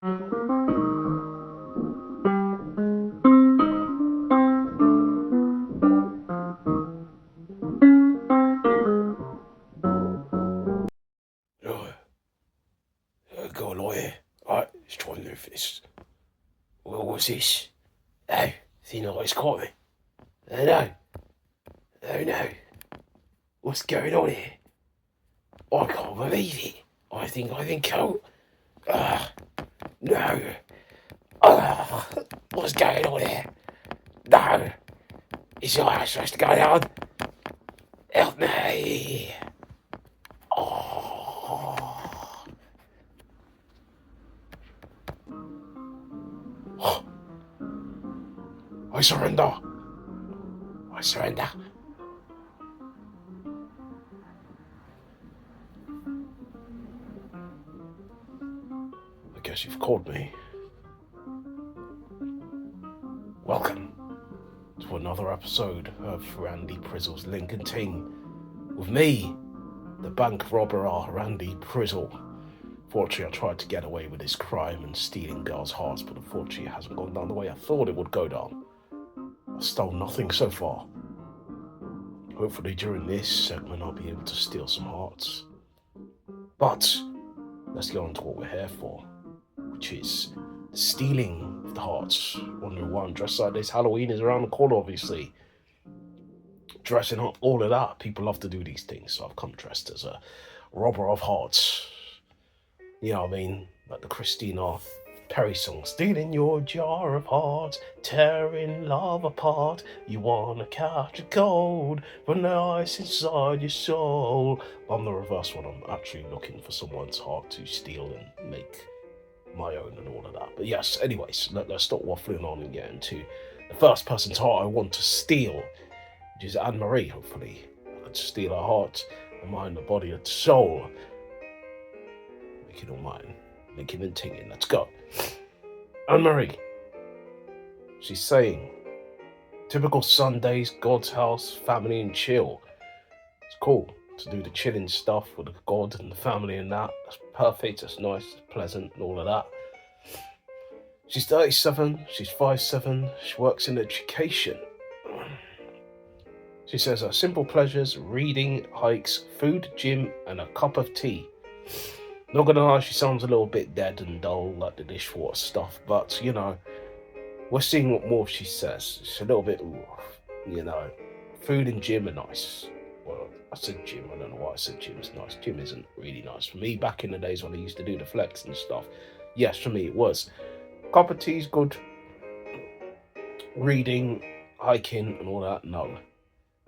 Oh, go on, lawyer. Alright, let's try and move this. What was this? Oh, the noise caught me. Oh no. Oh no. What's going on here? I can't believe it. I think I've been caught. No. What's going on here? No. Is I supposed to go down? Help me. Oh. I surrender. I surrender. I guess you've called me. Welcome to another episode of Randy Prizzle's Lincoln Ting. With me, the bank robber Randy Prizzle. Fortunately, I tried to get away with this crime and stealing girls' hearts, but unfortunately it hasn't gone down the way I thought it would go down. I stole nothing so far. Hopefully during this segment I'll be able to steal some hearts. But let's get on to what we're here for, which is the stealing of the hearts. Wondering why I'm dressed like this. Halloween is around the corner, obviously. Dressing up, all of that. People love to do these things, so I've come dressed as a robber of hearts. You know what I mean? Like the Christina Perry song, stealing your jar of hearts, tearing love apart. You wanna catch a cold from the ice inside your soul. I'm the reverse one. I'm actually looking for someone's heart to steal and make my own and all of that. But yes, anyways, let's stop waffling on and get into the first person's heart I want to steal, which is Anne-Marie. Hopefully I could steal her heart, her mind, her body, her soul. Make it all mine. Lincoln and Tingin. Let's go. Anne-Marie. She's saying, typical Sundays, God's house, family and chill. It's cool to do the chilling stuff with the God and the family and that. That's perfect, that's nice, it's pleasant and all of that. She's 37, she's 5'7", she works in education. She says her simple pleasures, reading, hikes, food, gym and a cup of tea. Not gonna lie, she sounds a little bit dead and dull, like the dishwater stuff, but, you know, we're seeing what more she says. It's a little bit, you know, food and gym are nice. Well, I said gym, I don't know why I said gym is nice. Gym isn't really nice. For me, back in the days when I used to do the flex and stuff, yes, for me it was. Cup of tea's good. Reading, hiking and all that, no.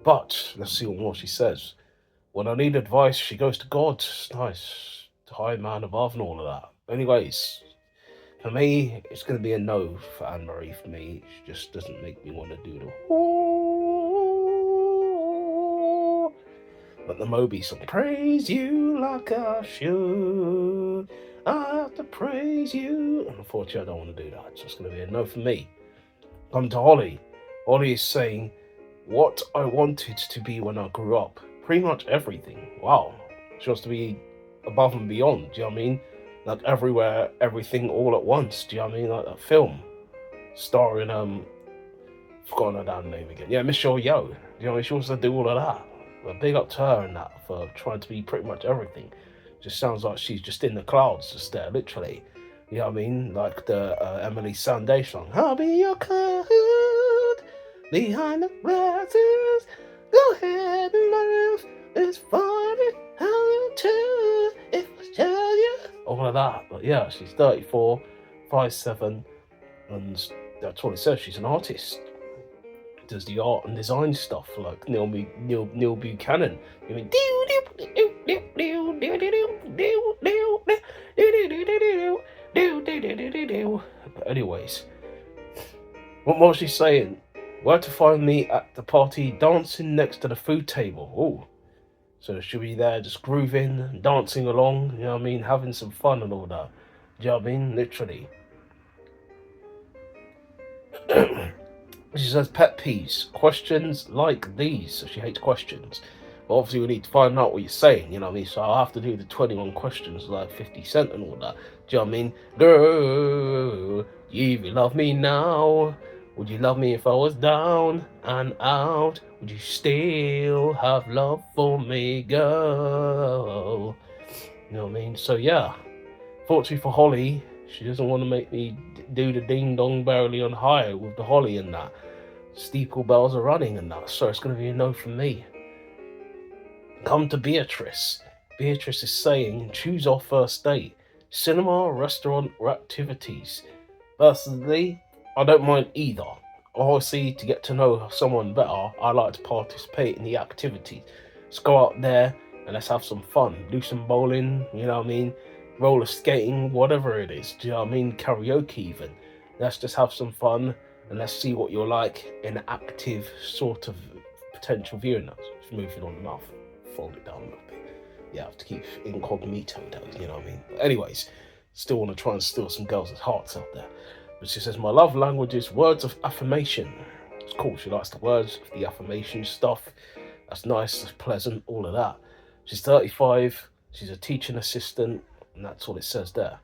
But, let's see what more she says. When I need advice, she goes to God. It's nice. The high man above and all of that. Anyways, for me, it's going to be a no for Anne-Marie. For me, she just doesn't make me want to do the but the Moby song, praise you like I should. I have to praise you. Unfortunately, I don't want to do that. It's just going to be a no for me. Come to Holly. Holly is saying, what I wanted to be when I grew up. Pretty much everything. Wow. She wants to be above and beyond, do you know what I mean? Like everywhere, everything, all at once, do you know what I mean? Like that film starring, forgotten her damn name again. Yeah, Michelle Yeoh. Do you know what I mean? She wants to do all of that. But big up to her and that for trying to be pretty much everything. Just sounds like she's just in the clouds, just there, literally. You know what I mean? Like the Emily Sandé song. I'll be your cloud behind the glasses. Go ahead and laugh. It's funny how you tell if I tell you. All of that. But yeah, she's 34, 5'7", and that's what it says. She's an artist. Does the art and design stuff like Neil Buchanan. I mean, but anyways, what was she saying? Where to find me at the party, dancing next to the food table. Oh, so she'll be there just grooving, dancing along, you know what I mean, having some fun and all that. Do you know what I mean? Literally. She says pet peeves, questions like these. So she hates questions. But obviously we need to find out what you're saying, you know what I mean? So I'll have to do the 21 questions like 50 Cent and all that. Do you know what I mean? Girl, you love me now. Would you love me if I was down and out? Would you still have love for me, girl? You know what I mean? So yeah, fortunately for Holly, she doesn't want to make me do the ding dong barely on high with the Holly and that. Steeple bells are running and that, so it's going to be a no from me. Come to Beatrice. Beatrice is saying, choose our first date. Cinema, restaurant, or activities. Personally, I don't mind either. Obviously, to get to know someone better, I like to participate in the activities. Let's go out there and let's have some fun. Do some bowling, you know what I mean? Roller skating, whatever it is. Do you know what I mean? Karaoke even. Let's just have some fun and let's see what you're like in an active sort of potential view. Now, just moving on enough. Fold it down a little bit. Yeah, I have to keep incognito though, you know what I mean? But anyways, still want to try and steal some girls' hearts out there. But she says, my love language is words of affirmation. It's cool. She likes the words of the affirmation stuff. That's nice, that's pleasant, all of that. She's 35. She's a teaching assistant. And that's all it says there.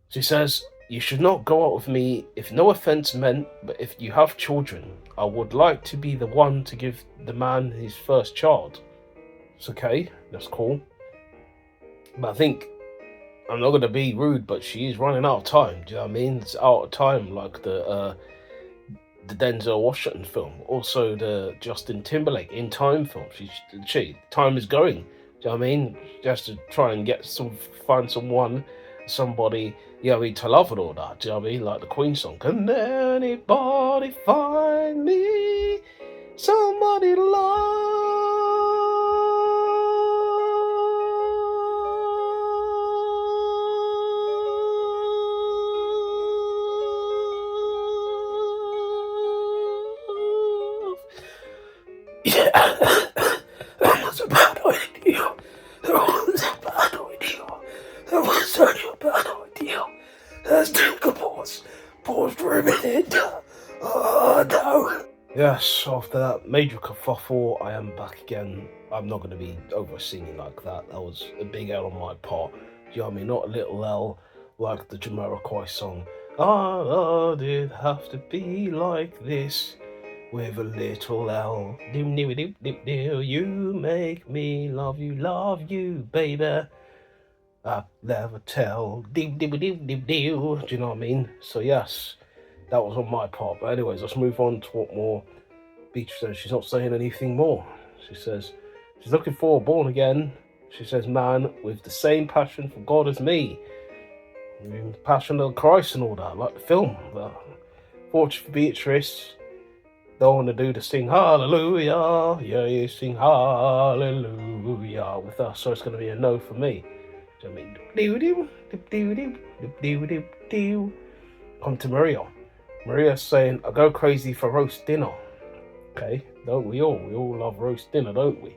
She says, you should not go out with me if no offense meant, but if you have children, I would like to be the one to give the man his first child. It's okay, that's cool. But I think, I'm not going to be rude, but she is running out of time. Do you know what I mean? It's out of time, like the Denzel Washington film. Also the Justin Timberlake In Time film. She time is going. Do you know what I mean? Just to try and find somebody, you know what I mean, to love and all that. Do you know what I mean? Like the Queen song. Can anybody find me somebody to love? Yeah. That's a bad idea. That was a bad idea. That was such a bad idea. Let's take a pause. Pause for a minute. Oh no. Yes, after that major kerfuffle, I am back again. I'm not going to be over singing like that. That was a big L on my part. Do you know what I mean? Not a little L like the Jamiroquai song. Oh, did it have to be like this? With a little L. You make me love you, baby. I never tell. Do you know what I mean? So yes, that was on my part. But anyways, let's move on to what more Beach says. She's not saying anything more. She says she's looking for a born again. She says, man with the same passion for God as me. Passion of Christ and all that, like the film. But fortunately for Beatrice, don't want to do the sing hallelujah. Yeah, you sing hallelujah with us. So it's going to be a no for me. Do you know what I mean? Come to Maria. Maria's saying, I go crazy for roast dinner. Okay, don't we all? We all love roast dinner, don't we?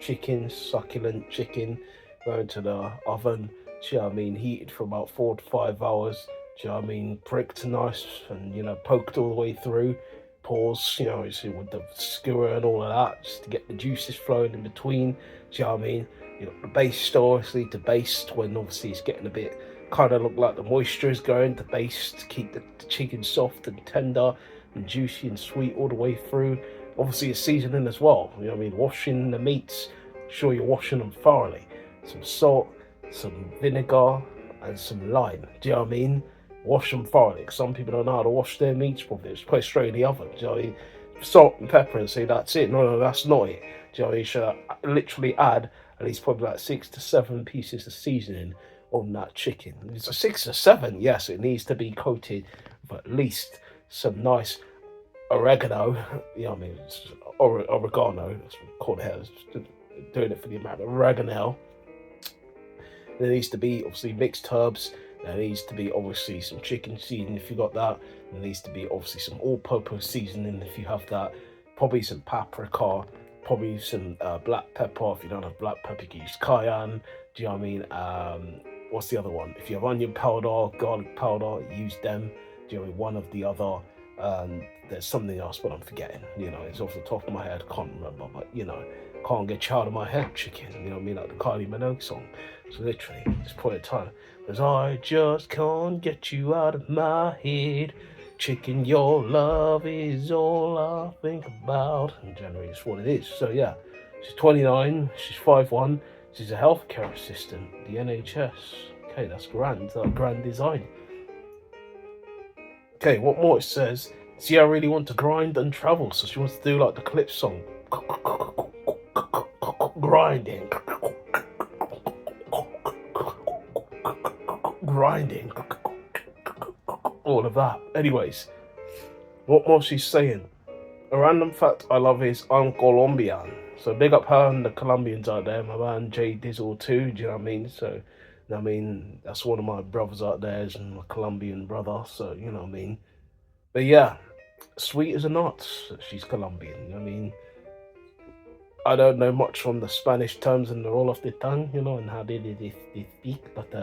Chicken, succulent chicken, going to the oven. Do you know what I mean? Heated for about 4 to 5 hours. Do you know what I mean? Pricked nice and, you know, poked all the way through. Pause, you know, with the skewer and all of that, just to get the juices flowing in between. Do you know what I mean? You know, the baste, obviously, to baste when obviously it's getting a bit, kind of look like the moisture is going to baste to keep the chicken soft and tender and juicy and sweet all the way through. Obviously, it's seasoning as well. You know what I mean? Washing the meats, sure you're washing them thoroughly. Some salt, some vinegar, and some lime. Do you know what I mean? Wash them thoroughly, because some people don't know how to wash their meats properly. Just put it straight in the oven. Do you know what I mean? Salt and pepper and say that's it. No, that's not it. Do you know what I mean? You should literally add at least probably like 6 to 7 pieces of seasoning on that chicken. It's a 6 or 7, yes, it needs to be coated with at least some nice oregano. You know what I mean? It's oregano, that's what we call it here. Doing it for the amount of oregano. There needs to be obviously mixed herbs. There needs to be obviously some chicken seasoning if you got that. There needs to be obviously some all-purpose seasoning if you have that. Probably some paprika. Probably some black pepper. If you don't have black pepper, you can use cayenne. Do you know what I mean? What's the other one? If you have onion powder, garlic powder, use them. Do you know what I mean? One of the other. There's something else, but I'm forgetting. You know, it's off the top of my head. Can't remember, but you know. Can't get you out of my head, chicken. You know what I mean? Like the Kylie Minogue song. So literally, just point of time. Because I just can't get you out of my head. Chicken, your love is all I think about. And generally, it's what it is. So yeah, she's 29. She's 5'1". She's a healthcare assistant, the NHS. Okay, that's grand. Grand design. Okay, what more it says? See, I really want to grind and travel. So she wants to do like the clip song. Grinding. Grinding. All of that. Anyways, what more she's saying? A random fact I love is I'm Colombian. So big up her and the Colombians out there. My man J Dizzle too, do you know what I mean? So, I mean, that's one of my brothers out there, is my Colombian brother. So, you know what I mean? But yeah, sweet as a nut. She's Colombian, you know what I mean? I don't know much from the Spanish terms and the roll off the tongue, you know, and how they speak, but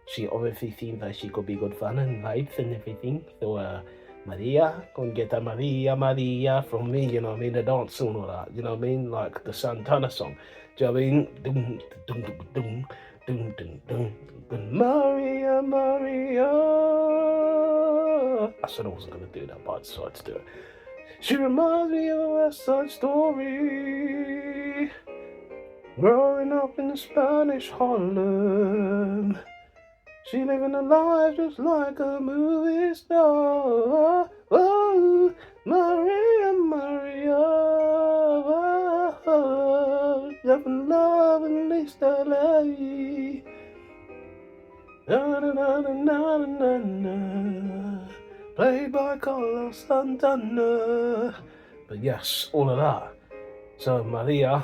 she obviously seems like she could be good fun and vibes and everything. So, Maria, go and get a Maria, Maria from me, you know what I mean? The dance and all that, you know what I mean? Like the Santana song. Do you know what I mean? Dum, dum, dum, dum, dum, dum, dum, dum. Maria, Maria. I said I wasn't going to do that, but I decided to do it. She reminds me of a West Side Story. Growing up in the Spanish Harlem. She living a life just like a movie star. Oh, Maria, Maria. Living love in East LA. Na, na, na, na, na, na. Played by Carlos Santana. But yes, all of that. So Maria,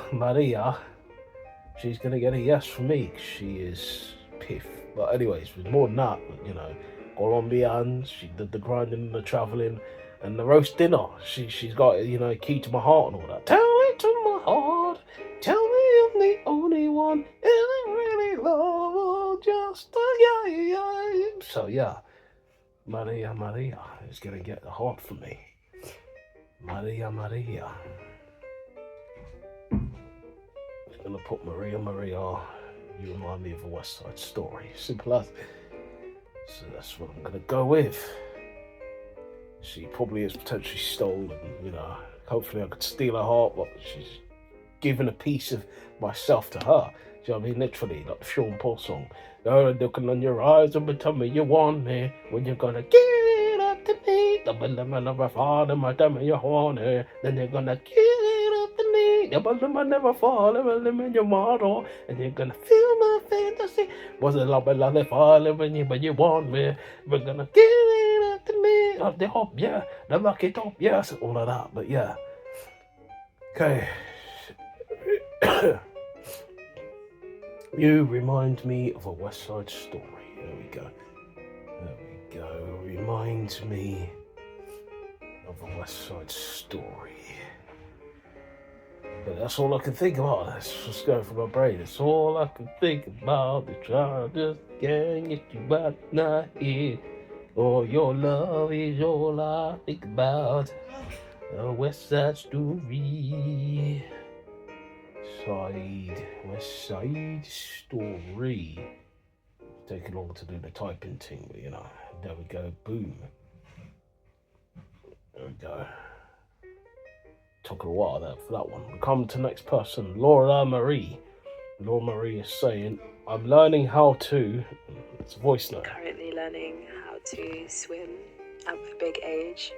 she's going to get a yes from me. She is piff. But anyways, with more than that, you know, Colombian, she did the grinding, the travelling, and the roast dinner. She's got, you know, key to my heart and all that. Tell me to my heart, tell me I'm the only one. Is it really love or just a game? So yeah, Maria is gonna get the heart from me. Maria. I'm gonna put Maria. You remind me of a West Side Story. Simple as. So that's what I'm gonna go with. She probably is potentially stolen, you know. Hopefully I could steal her heart, but she's given a piece of myself to her. Do you know what I mean? Literally, like the Sean Paul song. Oh, looking on your eyes and tell me you want me. When you're gonna give it up to me. The lemon of a father, my tell me you want it. Then you're gonna give it up to me. The lemon never fall, the lemon your motto. And you're gonna feel my fantasy. Was it love and fall when you want me? We're gonna give it up to me. Of the hope, yeah. The lucky top, yes. All of that, but yeah. Okay. You remind me of a West Side Story. There we go. Remind me of a West Side Story. But that's all I can think about. That's just going from my brain. That's all I can think about. To try just can't get you out my head. Oh, your love is all I think about. A West Side Story. West Side Story. Taking long to do the typing thing, but you know, there we go, boom. There we go. Took a while there for that one. We come to the next person, Laura Marie. Laura Marie is saying, I'm learning how to, it's a voice note. Currently learning how to swim at my big age.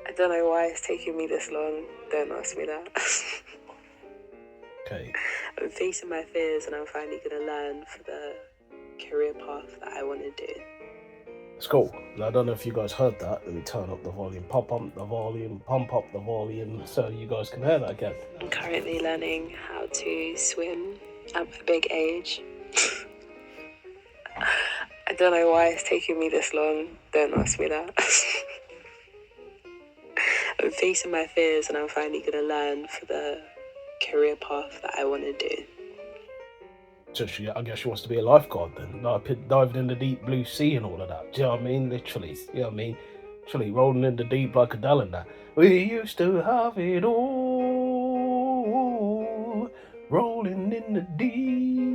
I don't know why it's taking me this long. Don't ask me that. Okay. I'm facing my fears and I'm finally going to learn for the career path that I want to do. It's cool. Now, I don't know if you guys heard that. Let me turn up the volume, pump up the volume so you guys can hear that again. I'm currently learning how to swim at my big age. I don't know why it's taking me this long. Don't ask me that. I'm facing my fears and I'm finally going to learn for the career path that I want to do. So I guess she wants to be a lifeguard then, like diving in the deep blue sea and all of that. Do you know what I mean? Literally, you know what I mean? Literally rolling in the deep like Adele and that. We used to have it all. rolling in the deep.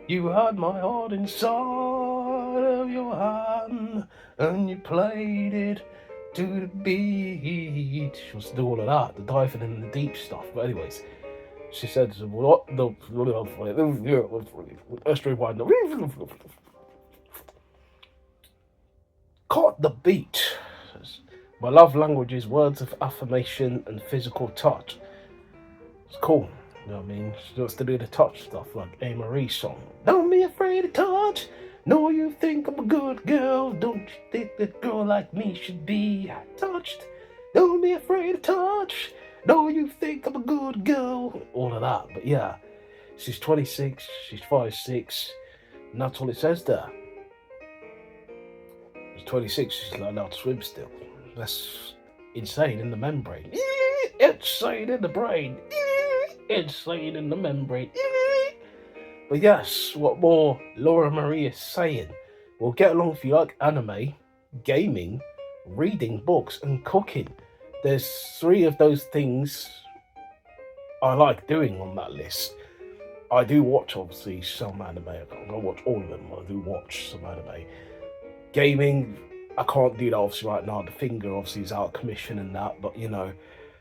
You had my heart inside of your hand, and you played it to the beat. She wants to do all of that, the diving in the deep stuff. But anyways, she said, "What the? Let's rewind. Caught the beat. My love language is words of affirmation and physical touch." It's cool. You know what I mean? She wants to do the touch stuff like A. Marie's song. Don't be afraid to touch. No, you think I'm a good girl. Don't you think that girl like me should be touched? Don't be afraid to touch. No, you think I'm a good girl. All of that. But yeah, she's 26, she's 5'6", and that's all it says there. She's 26, she's learning how to swim still. That's insane in the membrane. Insane in the brain. Insane in the membrane. But yes, what more Laura Marie is saying. We'll get along if you like anime, gaming, reading books, and cooking. There's 3 of those things I like doing on that list. I do watch, obviously, some anime. I don't watch all of them, but I do watch some anime. Gaming, I can't do that obviously right now. The finger obviously is out of commission and that, but you know,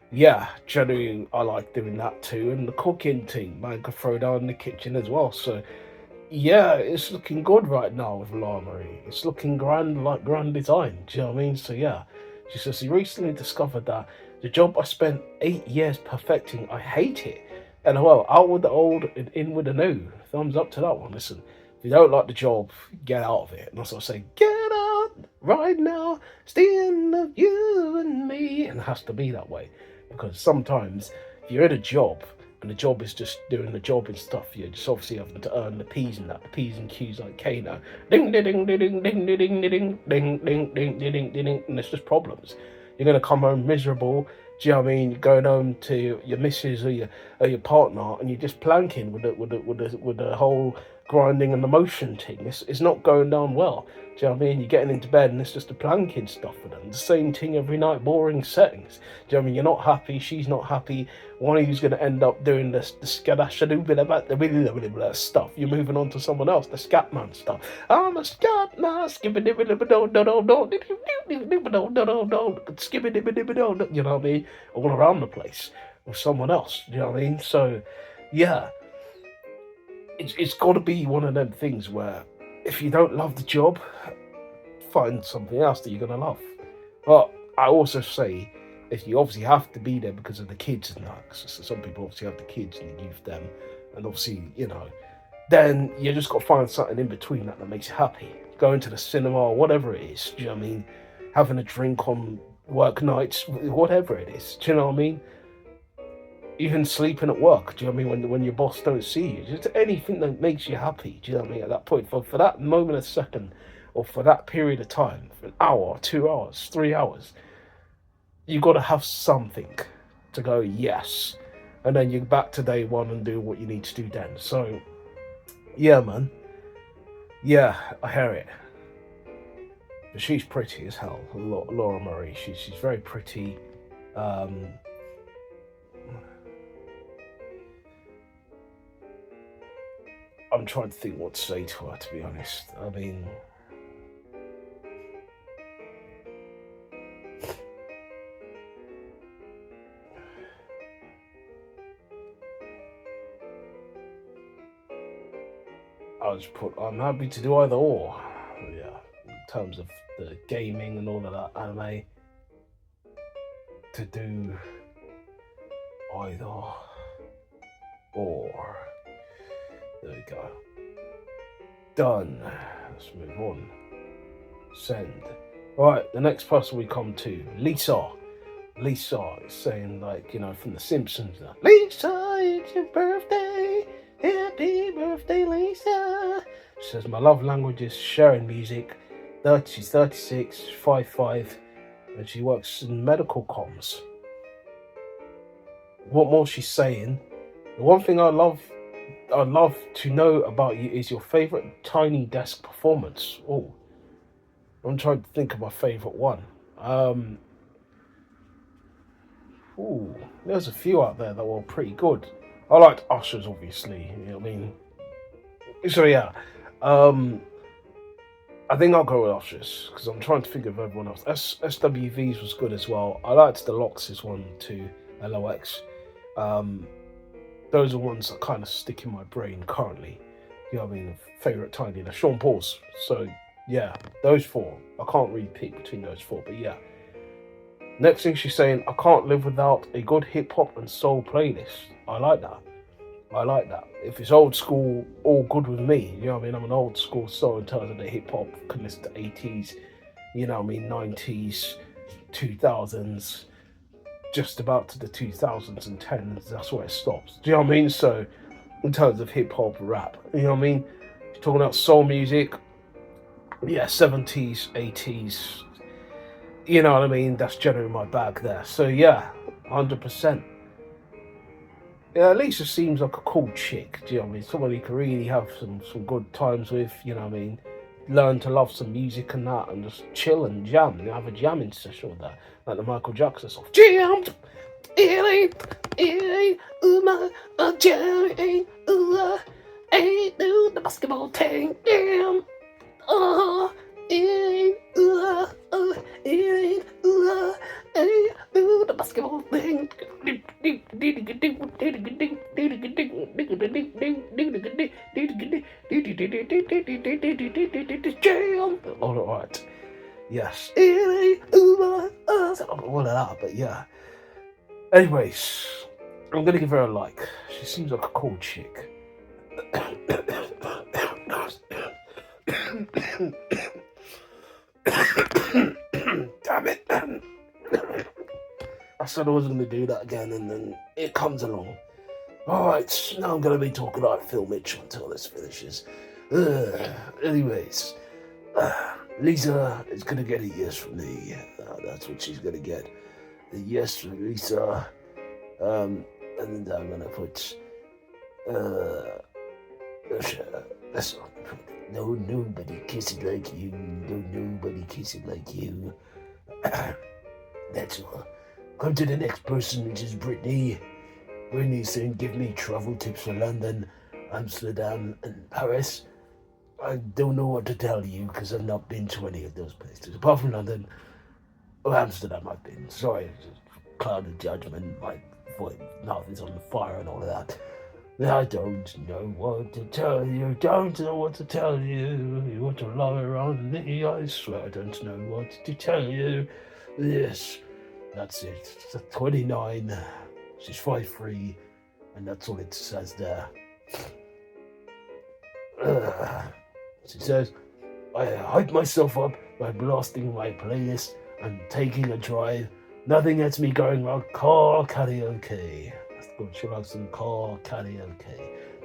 yeah, generally I like doing that too. And the cooking thing, man, can throw down in the kitchen as well. So yeah, it's looking good right now with Laura Marie. It's looking grand, like grand design. Do you know what I mean? So yeah, she says she recently discovered that the job I spent 8 years perfecting, I hate it. And well, out with the old and in with the new. Thumbs up to that one. Listen, if you don't like the job, get out of it. And that's what I say, get out right now, stand of you and me. And it has to be that way. Because sometimes if you're in a job and the job is just doing the job and stuff, you're just obviously having to earn the P's and that, the P's and Q's like Kano. Ding ding ding ding ding ding ding ding ding ding ding ding ding ding, and there's just problems. You're gonna come home miserable. Do you know what I mean? You're going home to your missus or your partner, and you're just planking with the whole grinding and the motion thing. It's not going down well. Do you know what I mean? You're getting into bed and it's just the planking stuff for them. The same thing every night, boring settings. Do you know what I mean? You're not happy, she's not happy. One of you's going to end up doing the stuff. You're moving on to someone else, the Scatman stuff. I'm a Scatman, you know what I mean? All around the place with someone else. You know what I mean? So, yeah. It's got to be one of them things where if you don't love the job, find something else that you're going to love. But I also say, if you obviously have to be there because of the kids and that, because some people obviously have the kids and you leave them, and obviously, you know, then you just got to find something in between that makes you happy. Going to the cinema or whatever it is, do you know what I mean? Having a drink on work nights, whatever it is, do you know what I mean? Even sleeping at work, do you know what I mean? When your boss don't see you, just anything that makes you happy, do you know what I mean? At that point, for that moment, a second, or for that period of time, for an hour, 2 hours, 3 hours, you got to have something to go yes, and then you're back to day one and do what you need to do then. So, yeah, man, yeah, I hear it. But she's pretty as hell, Laura Marie. She's very pretty. I'm trying to think what to say to her, to be honest. I mean, I'm happy to do either or. Yeah, in terms of the gaming and all of that anime, to do either or. There we go. Done. Let's move on. Send. Alright, the next person we come to, Lisa. Lisa is saying, like, you know, from The Simpsons. Lisa, it's your birthday. Happy birthday, Lisa. She says, my love language is sharing music. She's 36, 5'5", and she works in medical comms. What more she's saying? The one thing I'd love to know about you is your favourite Tiny Desk performance. Oh, I'm trying to think of my favourite one. Ooh, there's a few out there that were pretty good. I liked Usher's, obviously. You know what I mean? So yeah, um, I think I'll go with Usher's because I'm trying to think of everyone else. SWV's was good as well. I liked the Lox's one too. LOX. Um, those are ones that kind of stick in my brain currently. You know what I mean? Favorite Tiny, the Sean Paul's. So yeah, those four. I can't really pick between those four, but yeah. Next thing she's saying, I can't live without a good hip hop and soul playlist. I like that. I like that. If it's old school, all good with me. You know what I mean? I'm an old school soul in terms of the hip hop. Can listen to 80s, you know what I mean, 90s, 2000s, just about to the 2000s and 10s. That's where it stops. Do you know what I mean? So, in terms of hip hop, rap, you know what I mean? You're talking about soul music, yeah, 70s, 80s, you know what I mean? That's generally my bag there. So, yeah, 100%. Yeah, Lisa seems like a cool chick, do you know what I mean? Someone you can really have some good times with, you know what I mean? Learn to love some music and that and just chill and jam. You have a jamming session with that. Like the Michael Jackson song. Jammed! It ain't, jamming, ain't do the basketball thing, damn. It ain't, do the basketball thing. Jam. All right. Yes. All of that, but yeah. Anyways, I'm gonna give her a like. She seems like a cool chick. Damn it. I said I wasn't going to do that again, and then it comes along. Alright, now I'm going to be talking like Phil Mitchell until this finishes. Anyways, Lisa is going to get a yes from me. That's what she's going to get. A yes from Lisa. And then I'm going to put... No, nobody kiss it like you. No, nobody kiss it like you. That's all. Come to the next person, which is Brittany. Brittany's saying, give me travel tips for London, Amsterdam, and Paris. I don't know what to tell you because I've not been to any of those places. Apart from London or Amsterdam, I've been. Sorry, cloud of judgment. My mouth is on fire and all of that. I don't know what to tell you, don't know what to tell you. You want to lie around me, I swear I don't know what to tell you. Yes, that's it. It's 29, she's 5'3", and that's all it says there. She says, I hype myself up by blasting my playlist and taking a drive. Nothing gets me going like car karaoke. That's good. She likes some car karaoke.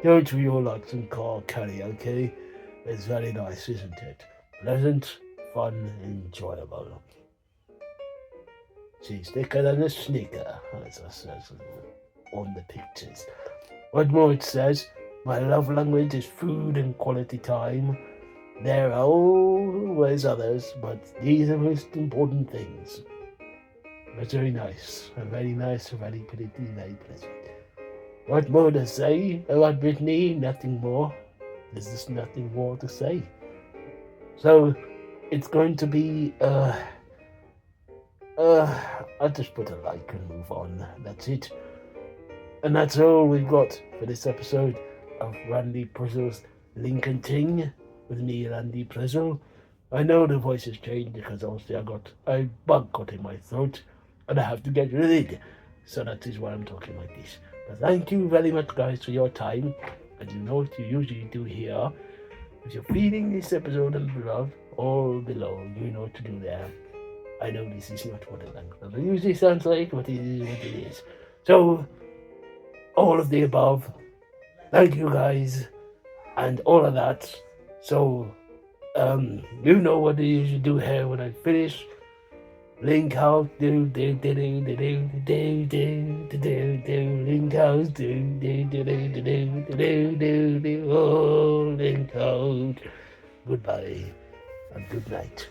Don't we all like some car karaoke? It's very nice, isn't it? Pleasant, fun, enjoyable. She's thicker than a sneaker, as it says on the pictures. What more it says, my love language is food and quality time. There are always others, but these are most important things. That's very nice, very pretty, very pleasant. What more to say about Brittany? Nothing more. There's just nothing more to say. So, it's going to be, I'll just put a like and move on. That's it. And that's all we've got for this episode of Randy Prizzle's Lincoln Ting with me, Randy Prizzle. I know the voice has changed because obviously I got a bug cut in my throat and I have to get rid of it. So that is why I'm talking like this. But thank you very much, guys, for your time. And you know what you usually do here. If you're feeling this episode above or below, you know what to do there. I know this is not what it usually sounds like, but it is what it is. So, all of the above, thank you guys, and all of that. So, you know what I usually do here when I finish. Link house, link house, link out. Goodbye and good night.